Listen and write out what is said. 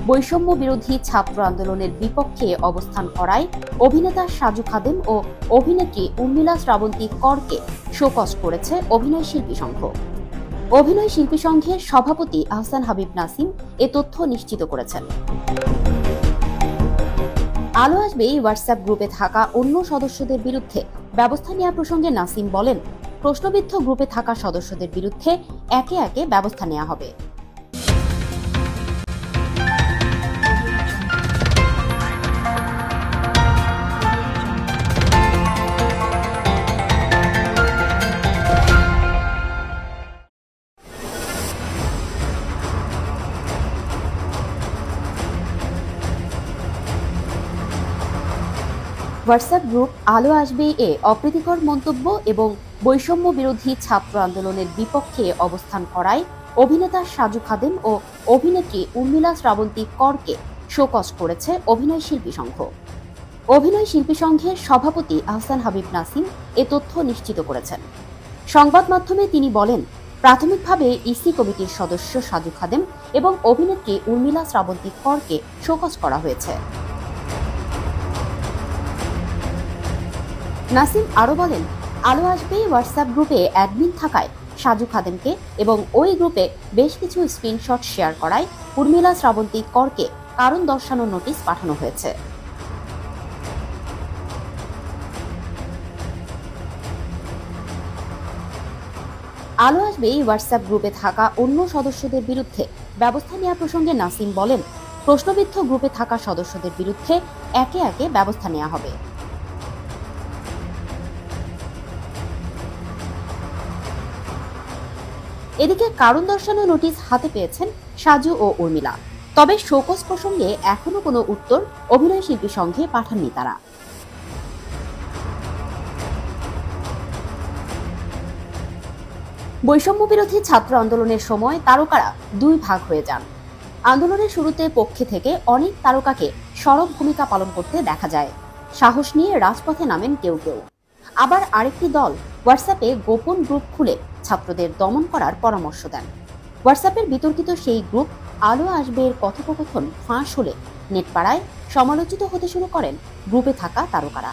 বৈষম্য বিরোধী ছাত্র আন্দোলনের বিপক্ষে অবস্থান করায় অভিনেতা সাজু খাদেম ও অভিনেত্রী উর্মিলা শ্রাবন্তী করকে শোকজ করেছে অভিনয় শিল্পী সংঘ। অভিনয় শিল্পী সংঘের সভাপতি আহসান হাবিব নাসিম এ তথ্য নিশ্চিত করেছেন। আলো আসবে হোয়াটসঅ্যাপ গ্রুপে থাকা অন্য সদস্যদের বিরুদ্ধে ব্যবস্থা নেওয়া প্রসঙ্গে নাসিম বলেন, প্রশ্নবিদ্ধ গ্রুপে থাকা সদস্যদের বিরুদ্ধে একে একে ব্যবস্থা নেওয়া হবে। হোয়াটসঅ্যাপ গ্রুপ আলো আসবে এ অপ্রীতিকর মন্তব্য এবং বৈষম্য বিরোধী ছাত্র আন্দোলনের বিপক্ষে অবস্থান করায় অভিনেতা সাজু খাদেম ও অভিনেত্রী উর্মিলা শ্রাবন্তী করকে শোকজ করেছে অভিনয় শিল্পী সংঘ। অভিনয় শিল্পী সংঘের সভাপতি আহসান হাবিব নাসিম এ তথ্য নিশ্চিত করেছেন। সংবাদ মাধ্যমে তিনি বলেন, প্রাথমিকভাবে ইসি কমিটির সদস্য সাজু খাদেম এবং অভিনেত্রী উর্মিলা শ্রাবন্তী করকে শোকজ করা হয়েছে। নাসিম আরও বলেন, আলো আসবে হোয়াটসঅ্যাপ গ্রুপে অ্যাডমিন থাকায় সাজু খাদেমকে এবং ওই গ্রুপে বেশ কিছু স্ক্রিনশট শেয়ার করায় উর্মিলা শ্রাবন্তী করকে কারণ দর্শানোর নোটিশ পাঠানো হয়েছে। আলো আসবে হোয়াটসঅ্যাপ গ্রুপে থাকা অন্য সদস্যদের বিরুদ্ধে ব্যবস্থা নেওয়া প্রসঙ্গে নাসিম বলেন, প্রশ্নবিদ্ধ গ্রুপে থাকা সদস্যদের বিরুদ্ধে একে একে ব্যবস্থা নেওয়া হবে। এদিকে কারণ দর্শানো নোটিশ হাতে পেয়েছেন সাজু ও উর্মিলা, তবে শোকজ প্রসঙ্গে এখনো কোনো উত্তর অভিনয় শিল্পী সংঘে পাঠাননি তারা। বৈষম্য বিরোধী ছাত্র আন্দোলনের সময় তারকারা দুই ভাগ হয়ে যান। আন্দোলনের শুরুতে পক্ষে থেকে অনেক তারকাকে সরব ভূমিকা পালন করতে দেখা যায়। সাহস নিয়ে রাজপথে নামেন কেউ কেউ। আবার আরেকটি দল হোয়াটসঅ্যাপে গোপন গ্রুপ খুলে ছাত্রদের দমন করার পরামর্শ দেন। হোয়াটসঅ্যাপের বিতর্কিত সেই গ্রুপ আলো আসবে এর কথোপকথন ফাঁস হলে নেটপাড়ায় সমালোচিত হতে শুরু করেন গ্রুপে থাকা তারকারা।